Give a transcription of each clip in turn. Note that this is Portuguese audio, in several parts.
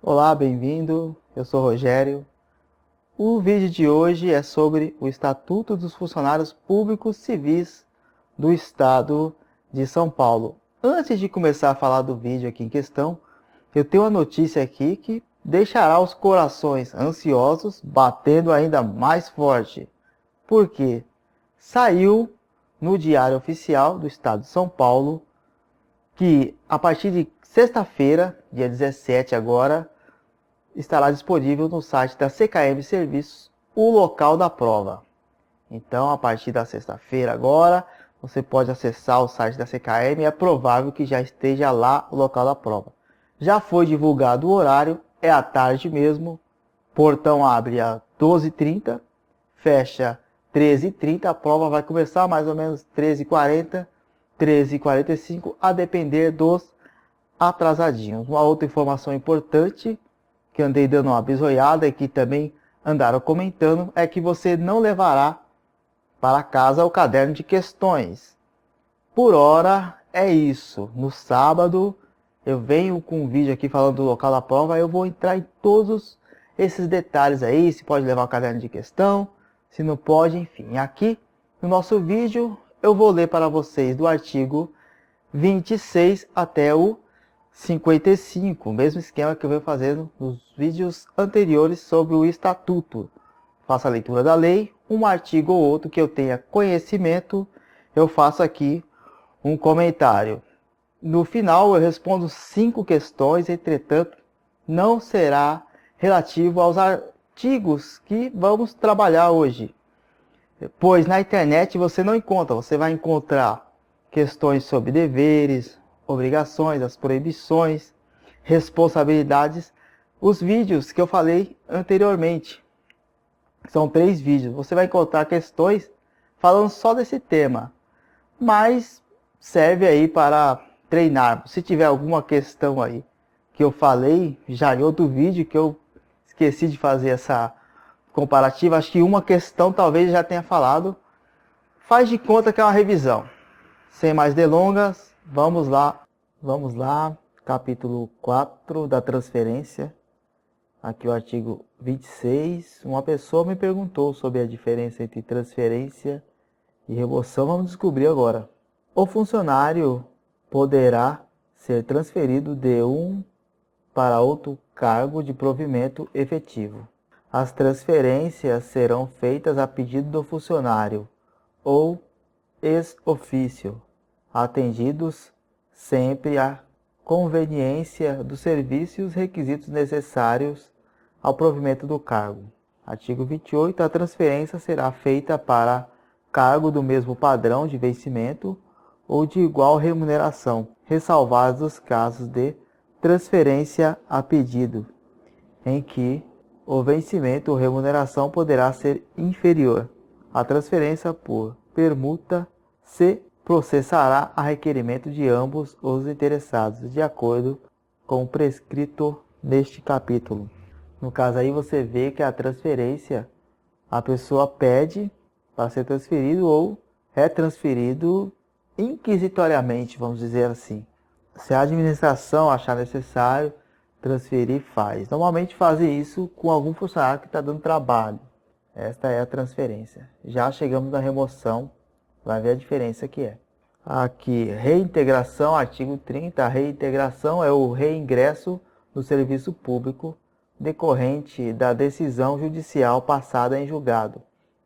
Olá, bem-vindo. Eu sou Rogério. O vídeo de hoje é sobre o Estatuto dos Funcionários Públicos Civis do Estado de São Paulo. Antes de começar a falar do vídeo aqui em questão, eu tenho uma notícia aqui que deixará os corações ansiosos batendo ainda mais forte. Porque saiu no Diário Oficial do Estado de São Paulo que a partir de sexta-feira, dia 17 agora, estará disponível no site da CKM Serviços o local da prova. Então, a partir da sexta-feira agora, você pode acessar o site da CKM e é provável que já esteja lá o local da prova. Já foi divulgado o horário, é à tarde mesmo. Portão abre às 12h30, fecha 13h30. A prova vai começar mais ou menos 13h40, 13h45, a depender dos atrasadinhos. Uma outra informação importante que andei dando uma bisoiada e que também andaram comentando, é que você não levará para casa o caderno de questões. Por hora é isso. No sábado eu venho com um vídeo aqui falando do local da prova, eu vou entrar em todos esses detalhes aí, se pode levar o caderno de questão, se não pode, enfim. Aqui no nosso vídeo eu vou ler para vocês do artigo 26 até o 55, o mesmo esquema que eu venho fazendo nos vídeos anteriores sobre o Estatuto. Faço a leitura da lei, um artigo ou outro que eu tenha conhecimento, eu faço aqui um comentário. No final eu respondo 5 questões, entretanto, não será relativo aos artigos que vamos trabalhar hoje. Pois na internet você não encontra, você vai encontrar questões sobre deveres, obrigações, as proibições, responsabilidades, os vídeos que eu falei anteriormente. São 3 vídeos. Você vai encontrar questões falando só desse tema, mas serve aí para treinar. Se tiver alguma questão aí que eu falei já em outro vídeo, que eu esqueci de fazer essa comparativa, acho que uma questão talvez já tenha falado, faz de conta que é uma revisão. Sem mais delongas, vamos lá. Vamos lá, capítulo 4 da transferência. Aqui o artigo 26. Uma pessoa me perguntou sobre a diferença entre transferência e remoção. Vamos descobrir agora. O funcionário poderá ser transferido de um para outro cargo de provimento efetivo. As transferências serão feitas a pedido do funcionário ou ex officio, atendidos sempre à conveniência do serviço e os requisitos necessários ao provimento do cargo. Artigo 28. A transferência será feita para cargo do mesmo padrão de vencimento ou de igual remuneração, ressalvados os casos de transferência a pedido, em que o vencimento ou remuneração poderá ser inferior. A transferência por permuta se processará a requerimento de ambos os interessados, de acordo com o prescrito neste capítulo. No caso aí você vê que a transferência, a pessoa pede para ser transferido ou é transferido inquisitoriamente, vamos dizer assim. Se a administração achar necessário transferir, faz. Normalmente fazem isso com algum funcionário que está dando trabalho. Esta é a transferência. Já chegamos na remoção, vai ver a diferença que é. Aqui, reintegração, artigo 30. A reintegração é o reingresso no serviço público decorrente da decisão judicial passada em julgado,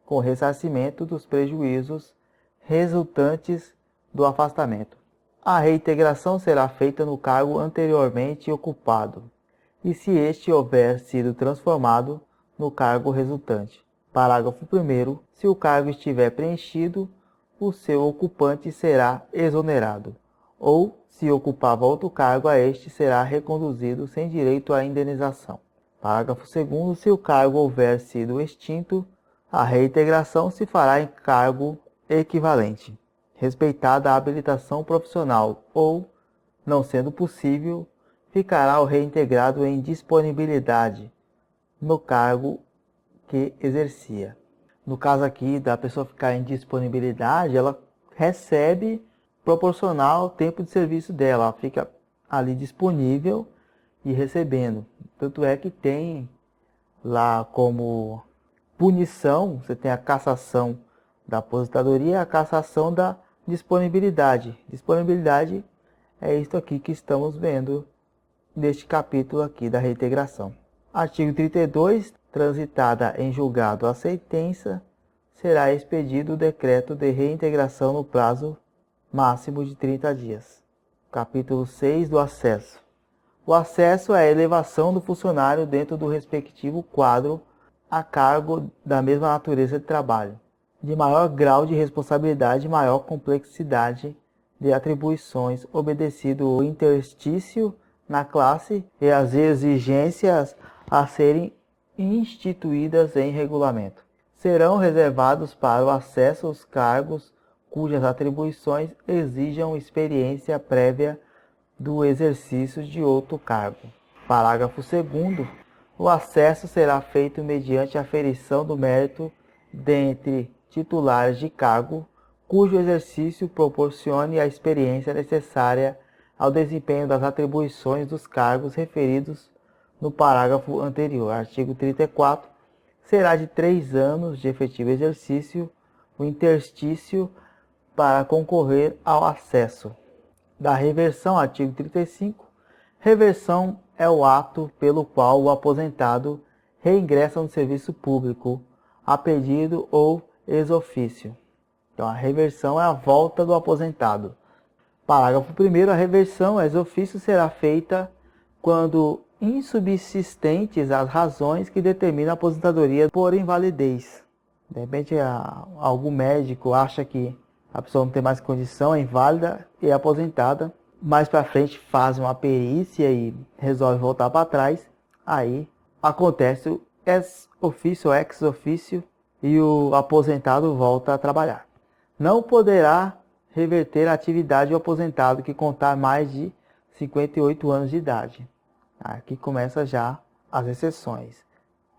com ressarcimento dos prejuízos resultantes do afastamento. A reintegração será feita no cargo anteriormente ocupado, e se este houver sido transformado no cargo resultante. Parágrafo 1º. Se o cargo estiver preenchido, o seu ocupante será exonerado, ou, se ocupava outro cargo, a este será reconduzido sem direito à indenização. Parágrafo 2º. Se o cargo houver sido extinto, a reintegração se fará em cargo equivalente, respeitada a habilitação profissional, ou, não sendo possível, ficará o reintegrado em disponibilidade no cargo que exercia. No caso aqui da pessoa ficar em disponibilidade, ela recebe proporcional ao tempo de serviço dela, ela fica ali disponível e recebendo. Tanto é que tem lá como punição, você tem a cassação da aposentadoria e a cassação da disponibilidade. Disponibilidade é isto aqui que estamos vendo neste capítulo aqui da reintegração. Artigo 32. Transitada em julgado a sentença, será expedido o decreto de reintegração no prazo máximo de 30 dias. Capítulo 6 do acesso. O acesso é a elevação do funcionário dentro do respectivo quadro a cargo da mesma natureza de trabalho, de maior grau de responsabilidade e maior complexidade de atribuições, obedecido o interstício na classe e as exigências a serem instituídas em regulamento. Serão reservados para o acesso os cargos cujas atribuições exijam experiência prévia do exercício de outro cargo. Parágrafo 2º. O acesso será feito mediante aferição do mérito dentre titulares de cargo cujo exercício proporcione a experiência necessária ao desempenho das atribuições dos cargos referidos no parágrafo anterior. Artigo 34. Será de 3 anos de efetivo exercício o interstício para concorrer ao acesso. Da reversão, artigo 35. Reversão é o ato pelo qual o aposentado reingressa no serviço público, a pedido ou ex officio. Então, a reversão é a volta do aposentado. Parágrafo 1º. A reversão ex officio será feita quando insubsistentes as razões que determinam a aposentadoria por invalidez. De repente, algum médico acha que a pessoa não tem mais condição, é inválida e é aposentada. Mais para frente faz uma perícia e resolve voltar para trás. Aí acontece o ex officio ou ex officio e o aposentado volta a trabalhar. Não poderá reverter a atividade do aposentado que contar mais de 58 anos de idade. Aqui começa já as exceções.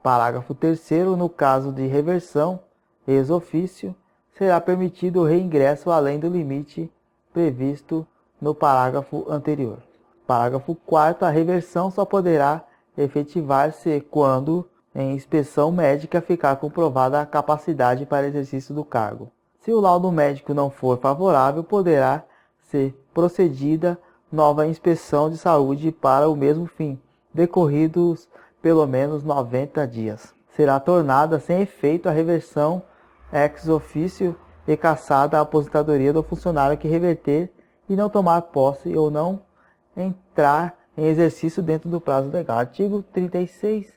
Parágrafo 3º. No caso de reversão ex officio, será permitido o reingresso além do limite previsto no parágrafo anterior. Parágrafo 4º. A reversão só poderá efetivar-se quando, em inspeção médica, ficar comprovada a capacidade para exercício do cargo. Se o laudo médico não for favorável, poderá ser procedida nova inspeção de saúde para o mesmo fim, decorridos pelo menos 90 dias. Será tornada sem efeito a reversão ex officio e cassada a aposentadoria do funcionário que reverter e não tomar posse ou não entrar em exercício dentro do prazo legal. Artigo 36.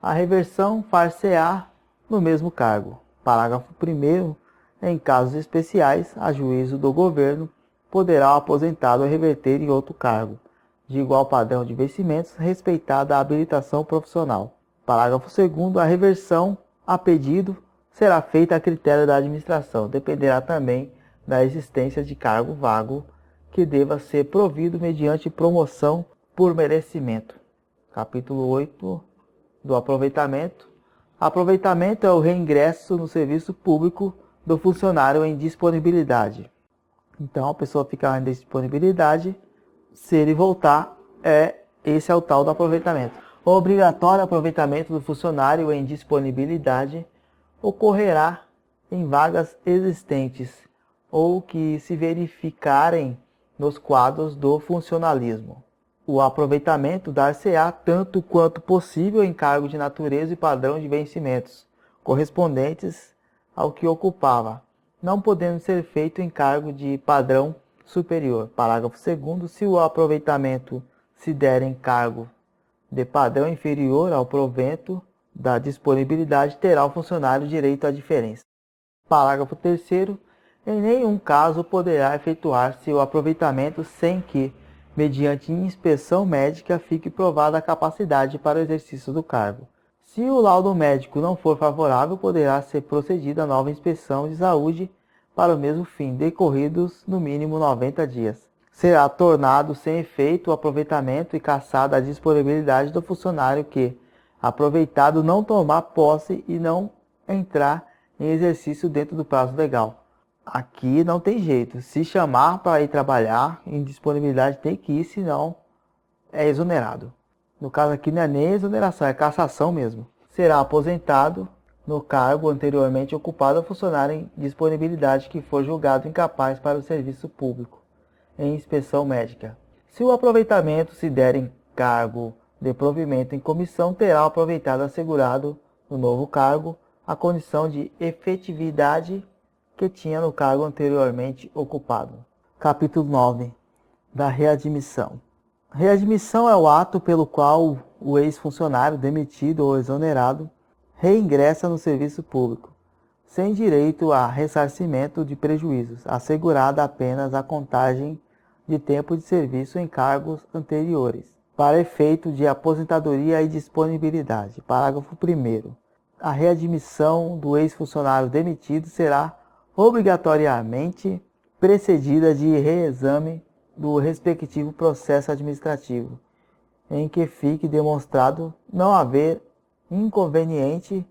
A reversão far-se-á no mesmo cargo. Parágrafo 1º. Em casos especiais, a juízo do governo, poderá o aposentado reverter em outro cargo, de igual padrão de vencimentos, respeitada a habilitação profissional. Parágrafo 2º. A reversão a pedido será feita a critério da administração. Dependerá também da existência de cargo vago que deva ser provido mediante promoção por merecimento. Capítulo 8 do aproveitamento. Aproveitamento é o reingresso no serviço público do funcionário em disponibilidade. Então, a pessoa fica em disponibilidade, se ele voltar, esse é o tal do aproveitamento. O obrigatório aproveitamento do funcionário em disponibilidade ocorrerá em vagas existentes ou que se verificarem nos quadros do funcionalismo. O aproveitamento dar-se-á tanto quanto possível em cargo de natureza e padrão de vencimentos, correspondentes ao que ocupava, não podendo ser feito em cargo de padrão superior. Parágrafo 2º. Se o aproveitamento se der em cargo de padrão inferior ao provento da disponibilidade, terá o funcionário direito à diferença. Parágrafo 3º. Em nenhum caso poderá efetuar-se o aproveitamento sem que, mediante inspeção médica, fique provada a capacidade para o exercício do cargo. Se o laudo médico não for favorável, poderá ser procedida a nova inspeção de saúde para o mesmo fim, decorridos no mínimo 90 dias. Será tornado sem efeito o aproveitamento e cassada a disponibilidade do funcionário que, aproveitado, não tomar posse e não entrar em exercício dentro do prazo legal. Aqui não tem jeito. Se chamar para ir trabalhar, em disponibilidade tem que ir, senão é exonerado. No caso aqui não é nem exoneração, é cassação mesmo. Será aposentado no cargo anteriormente ocupado ao funcionário em disponibilidade que for julgado incapaz para o serviço público em inspeção médica. Se o aproveitamento se der em cargo de provimento em comissão, terá o aproveitado assegurado no novo cargo a condição de efetividade que tinha no cargo anteriormente ocupado. Capítulo 9 da readmissão. Readmissão é o ato pelo qual o ex-funcionário demitido ou exonerado reingressa no serviço público, sem direito a ressarcimento de prejuízos, assegurada apenas a contagem de tempo de serviço em cargos anteriores, para efeito de aposentadoria e disponibilidade. Parágrafo 1º. A readmissão do ex-funcionário demitido será obrigatoriamente precedida de reexame do respectivo processo administrativo, em que fique demonstrado não haver inconveniente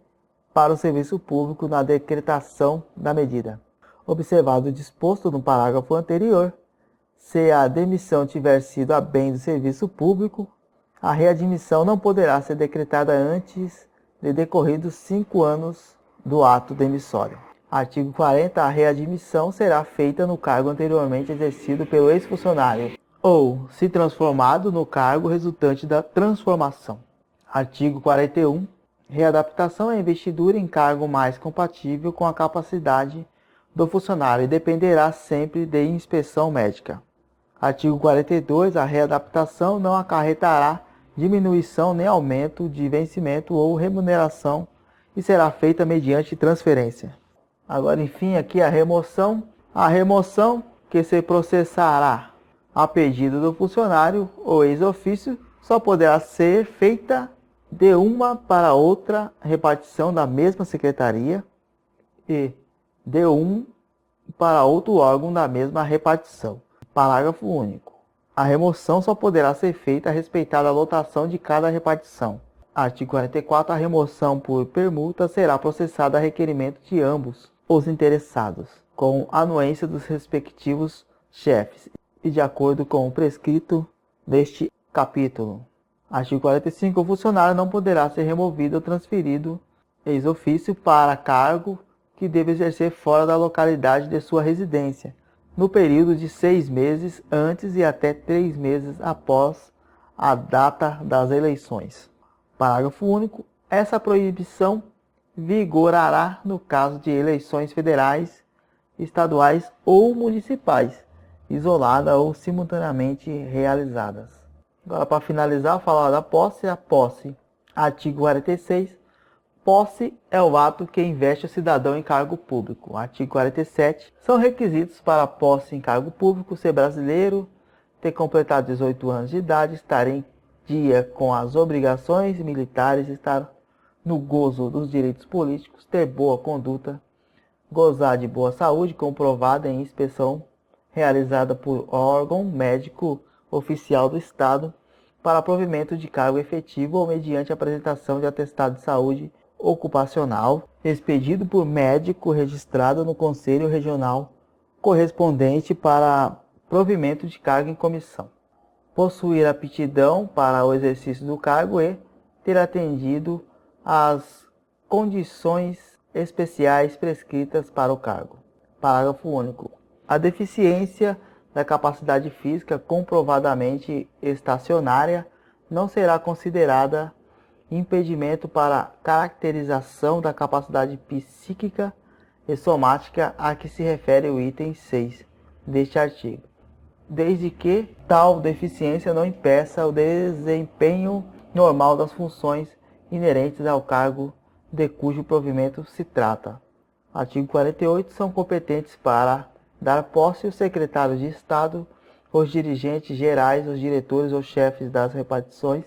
para o serviço público na decretação da medida. Observado o disposto no parágrafo anterior, se a demissão tiver sido a bem do serviço público, a readmissão não poderá ser decretada antes de decorridos 5 anos do ato demissório. Artigo 40. A readmissão será feita no cargo anteriormente exercido pelo ex-funcionário ou, se transformado, no cargo resultante da transformação. Artigo 41. Readaptação é investidura em cargo mais compatível com a capacidade do funcionário e dependerá sempre de inspeção médica. Artigo 42. A readaptação não acarretará diminuição nem aumento de vencimento ou remuneração e será feita mediante transferência. Agora, enfim, aqui a remoção. A remoção que se processará a pedido do funcionário ou ex-ofício só poderá ser feita de uma para outra repartição da mesma secretaria e de um para outro órgão da mesma repartição. Parágrafo único. A remoção só poderá ser feita respeitada a lotação de cada repartição. Artigo 44. A remoção por permuta será processada a requerimento de ambos os interessados, com anuência dos respectivos chefes e de acordo com o prescrito neste capítulo. Artigo 45. O funcionário não poderá ser removido ou transferido ex ofício para cargo que deve exercer fora da localidade de sua residência, no período de 6 meses antes e até 3 meses após a data das eleições. Parágrafo único. Essa proibição vigorará no caso de eleições federais, estaduais ou municipais, isoladas ou simultaneamente realizadas. Agora, para finalizar, falar da posse. A posse. Artigo 46. Posse é o ato que investe o cidadão em cargo público. Artigo 47. São requisitos para a posse em cargo público ser brasileiro, ter completado 18 anos de idade, estar em dia com as obrigações militares, estar no gozo dos direitos políticos, ter boa conduta, gozar de boa saúde comprovada em inspeção realizada por órgão médico oficial do Estado para provimento de cargo efetivo ou mediante apresentação de atestado de saúde ocupacional expedido por médico registrado no Conselho Regional correspondente para provimento de cargo em comissão. Possuir aptidão para o exercício do cargo e ter atendido às condições especiais prescritas para o cargo. Parágrafo único. A deficiência da capacidade física comprovadamente estacionária não será considerada impedimento para caracterização da capacidade psíquica e somática a que se refere o item 6 deste artigo, desde que tal deficiência não impeça o desempenho normal das funções inerentes ao cargo de cujo provimento se trata. Artigo 48. São competentes para dar posse os secretários de Estado, os dirigentes gerais, os diretores ou chefes das repartições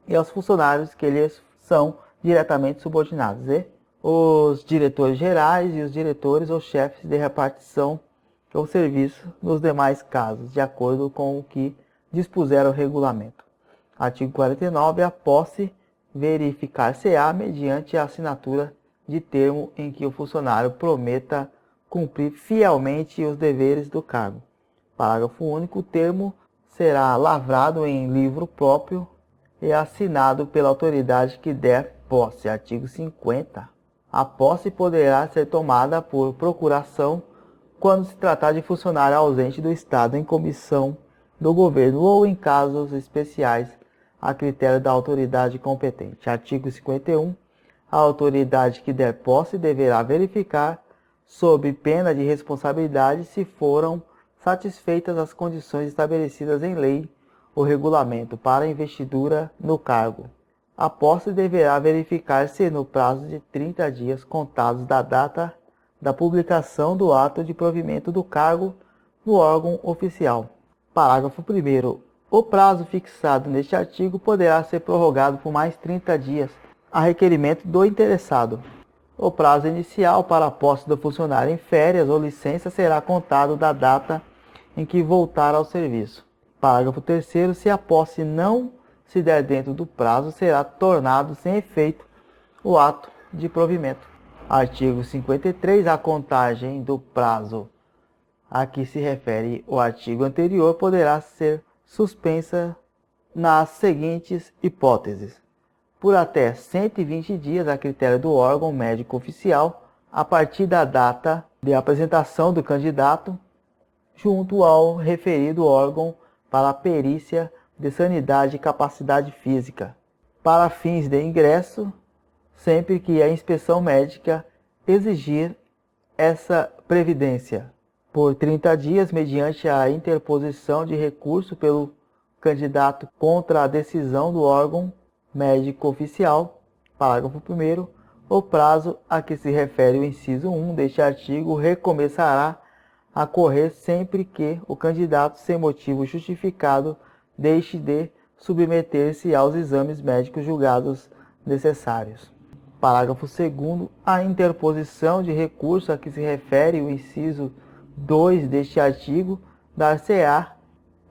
e aos funcionários que lhes são diretamente subordinados, e os diretores gerais e os diretores ou chefes de repartição ou serviço nos demais casos, de acordo com o que dispuser o regulamento. Artigo 49. A posse verificar-se-á mediante a assinatura de termo em que o funcionário prometa cumprir fielmente os deveres do cargo. Parágrafo único. O termo será lavrado em livro próprio e assinado pela autoridade que der posse. Artigo 50. A posse poderá ser tomada por procuração quando se tratar de funcionário ausente do Estado em comissão do governo ou em casos especiais a critério da autoridade competente. Artigo 51. A autoridade que der posse deverá verificar, sob pena de responsabilidade, se foram satisfeitas as condições estabelecidas em lei ou regulamento para a investidura no cargo. A posse deverá verificar-se no prazo de 30 dias contados da data da publicação do ato de provimento do cargo no órgão oficial. Parágrafo 1º. O prazo fixado neste artigo poderá ser prorrogado por mais 30 dias, a requerimento do interessado. O prazo inicial para a posse do funcionário em férias ou licença será contado da data em que voltar ao serviço. Parágrafo 3º. Se a posse não se der dentro do prazo, será tornado sem efeito o ato de provimento. Artigo 53. A contagem do prazo a que se refere o artigo anterior poderá ser suspensa nas seguintes hipóteses: por até 120 dias a critério do órgão médico oficial, a partir da data de apresentação do candidato junto ao referido órgão para a perícia de sanidade e capacidade física, para fins de ingresso, sempre que a inspeção médica exigir essa previdência, por 30 dias, mediante a interposição de recurso pelo candidato contra a decisão do órgão médico oficial. Parágrafo 1º. O prazo a que se refere o inciso 1 deste artigo recomeçará a correr sempre que o candidato, sem motivo justificado, deixe de submeter-se aos exames médicos julgados necessários. Parágrafo 2º. A interposição de recurso a que se refere o inciso 2 deste artigo dar-se-á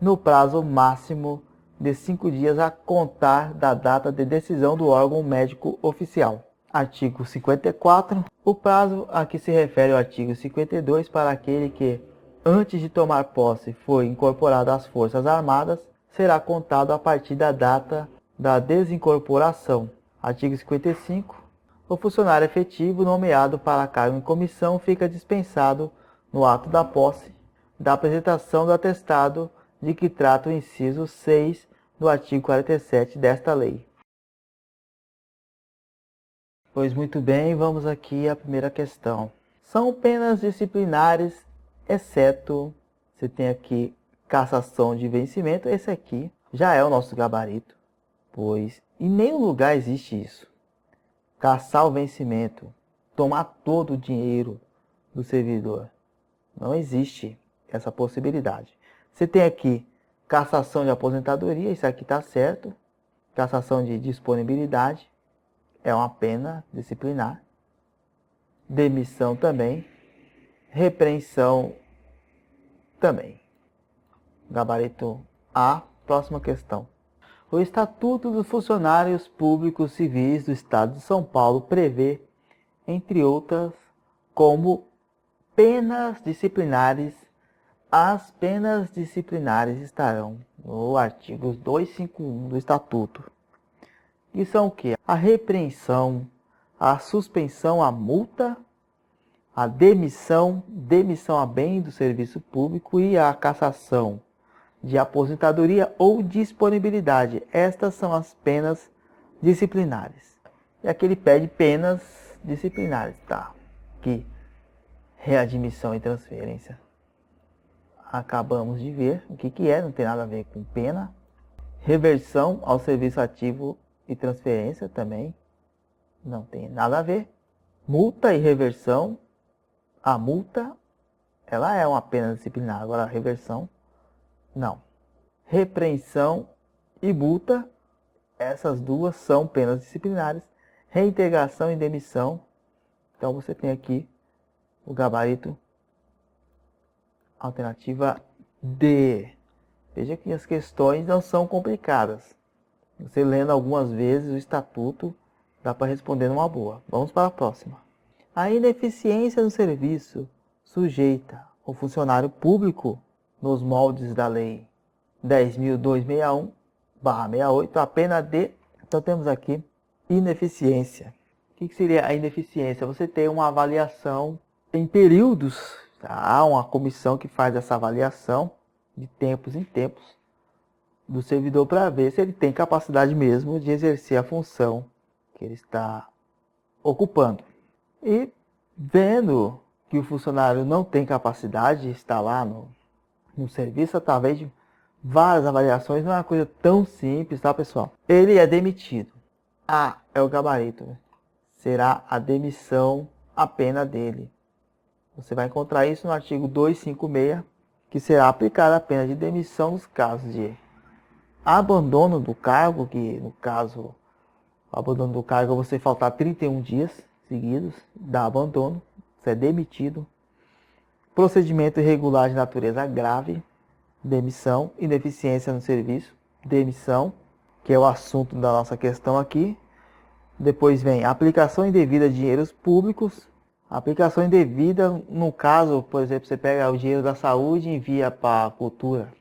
no prazo máximo de 5 dias a contar da data de decisão do órgão médico oficial. Artigo 54. O prazo a que se refere o artigo 52 para aquele que, antes de tomar posse, foi incorporado às Forças Armadas, será contado a partir da data da desincorporação. Artigo 55. O funcionário efetivo nomeado para cargo em comissão fica dispensado, no ato da posse, da apresentação do atestado de que trata o inciso 6 do artigo 47 desta lei. Pois muito bem, vamos aqui à primeira questão. São penas disciplinares, exceto, você tem aqui cassação de vencimento. Esse aqui já é o nosso gabarito, pois em nenhum lugar existe isso. Cassar o vencimento, tomar todo o dinheiro do servidor. Não existe essa possibilidade. Você tem aqui cassação de aposentadoria, isso aqui está certo. Cassação de disponibilidade, é uma pena disciplinar. Demissão também. Repreensão também. Gabarito A, próxima questão. O Estatuto dos Funcionários Públicos Civis do Estado de São Paulo prevê, entre outras, como penas disciplinares. As penas disciplinares estarão no artigo 251 do Estatuto. E são o quê? A repreensão, a suspensão, a multa, a demissão a bem do serviço público e a cassação de aposentadoria ou disponibilidade. Estas são as penas disciplinares. E aqui ele pede penas disciplinares, tá? Aqui, readmissão e transferência. Acabamos de ver o que é, não tem nada a ver com pena. Reversão ao serviço ativo e transferência também não tem nada a ver. Multa e reversão. A multa, ela é uma pena disciplinar, agora a reversão, não. Repreensão e multa, essas duas são penas disciplinares. Reintegração e demissão, então você tem aqui o gabarito alternativa D. Veja que as questões não são complicadas. Você lendo algumas vezes o estatuto, dá para responder numa boa. Vamos para a próxima. A ineficiência no serviço sujeita o funcionário público nos moldes da Lei 10.261 68, a pena de... Então temos aqui ineficiência. O que seria a ineficiência? Você tem uma avaliação em períodos, tá? Há uma comissão que faz essa avaliação de tempos em tempos do servidor para ver se ele tem capacidade mesmo de exercer a função que ele está ocupando. E vendo que o funcionário não tem capacidade de estar lá no serviço, através de várias avaliações, não é uma coisa tão simples, tá, pessoal? Ele é demitido. A é o gabarito. Será a demissão a pena dele. Você vai encontrar isso no artigo 256, que será aplicada a pena de demissão nos casos de abandono do cargo, que no caso, o abandono do cargo é você faltar 31 dias seguidos, dá abandono, você é demitido. Procedimento irregular de natureza grave, demissão. Ineficiência no serviço, demissão, que é o assunto da nossa questão aqui. Depois vem aplicação indevida de dinheiros públicos. Aplicação indevida, no caso, por exemplo, você pega o dinheiro da saúde e envia para a cultura.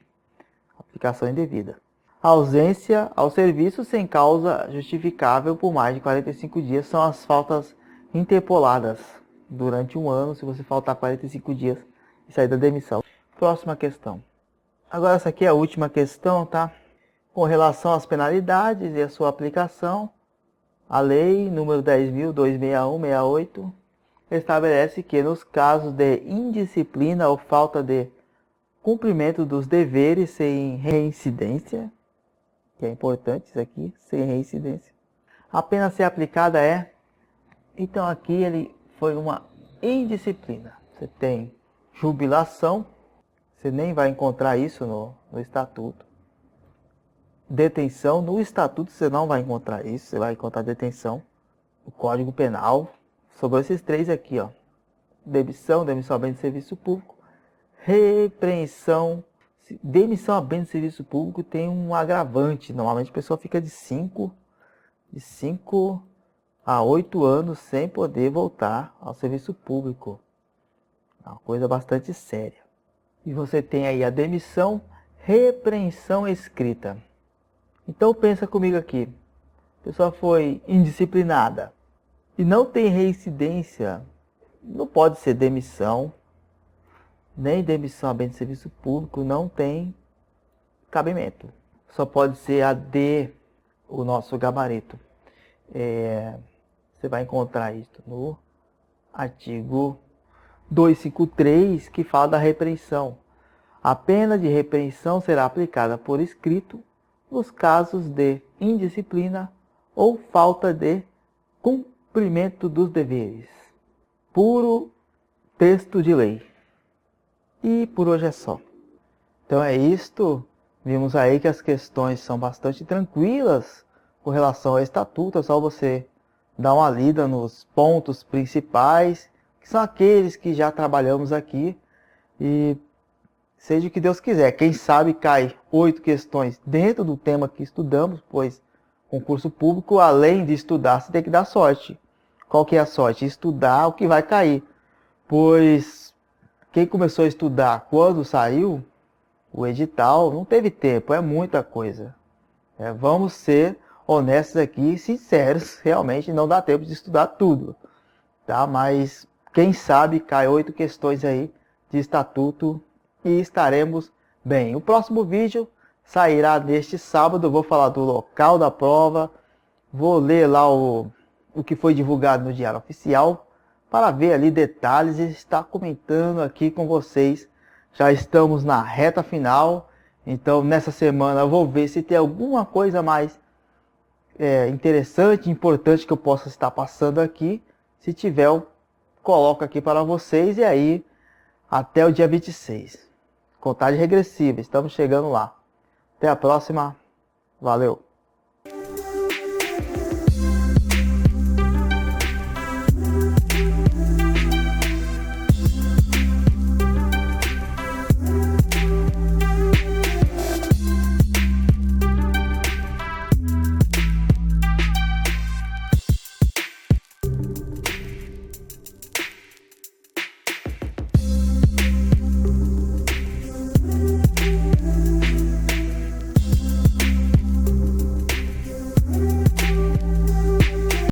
Aplicação indevida. Ausência ao serviço sem causa justificável por mais de 45 dias são as faltas interpoladas durante um ano, se você faltar 45 dias e sair da demissão. Próxima questão. Agora essa aqui é a última questão, tá? Com relação às penalidades e a sua aplicação, a lei número 10.261/68 estabelece que nos casos de indisciplina ou falta de cumprimento dos deveres sem reincidência, que é importante isso aqui, sem reincidência, a pena a ser aplicada é... Então aqui ele foi uma indisciplina. Você tem jubilação, você nem vai encontrar isso no estatuto. Detenção, no estatuto você não vai encontrar isso, você vai encontrar detenção. O Código Penal, sobre esses três aqui, ó. Demissão a bem de serviço público, repreensão. Demissão a bem de serviço público tem um agravante. Normalmente a pessoa fica de 5 a 8 anos sem poder voltar ao serviço público. É uma coisa bastante séria. E você tem aí a demissão, repreensão escrita. Então pensa comigo aqui. A pessoa foi indisciplinada e não tem reincidência. Não pode ser demissão, nem demissão a bem de serviço público, não tem cabimento. Só pode ser a D, o nosso gabarito. Você vai encontrar isso no artigo 253, que fala da repreensão. A pena de repreensão será aplicada por escrito nos casos de indisciplina ou falta de cumprimento dos deveres. Puro texto de lei. E por hoje é só. Então é isto. Vimos aí que as questões são bastante tranquilas com relação ao estatuto. É só você dar uma lida nos pontos principais, que são aqueles que já trabalhamos aqui. E seja o que Deus quiser. Quem sabe cai 8 questões dentro do tema que estudamos, pois concurso público, além de estudar, você tem que dar sorte. Qual que é a sorte? Estudar o que vai cair. Pois quem começou a estudar quando saiu o edital, não teve tempo, é muita coisa. Vamos ser honestos aqui, sinceros, realmente não dá tempo de estudar tudo. Tá? Mas quem sabe cai 8 questões aí de estatuto e estaremos bem. O próximo vídeo sairá neste sábado, vou falar do local da prova, vou ler lá o que foi divulgado no Diário Oficial, para ver ali detalhes e estar comentando aqui com vocês. Já estamos na reta final, então nessa semana eu vou ver se tem alguma coisa mais interessante, importante que eu possa estar passando aqui. Se tiver, eu coloco aqui para vocês e aí até o dia 26. Contagem regressiva, estamos chegando lá. Até a próxima, valeu!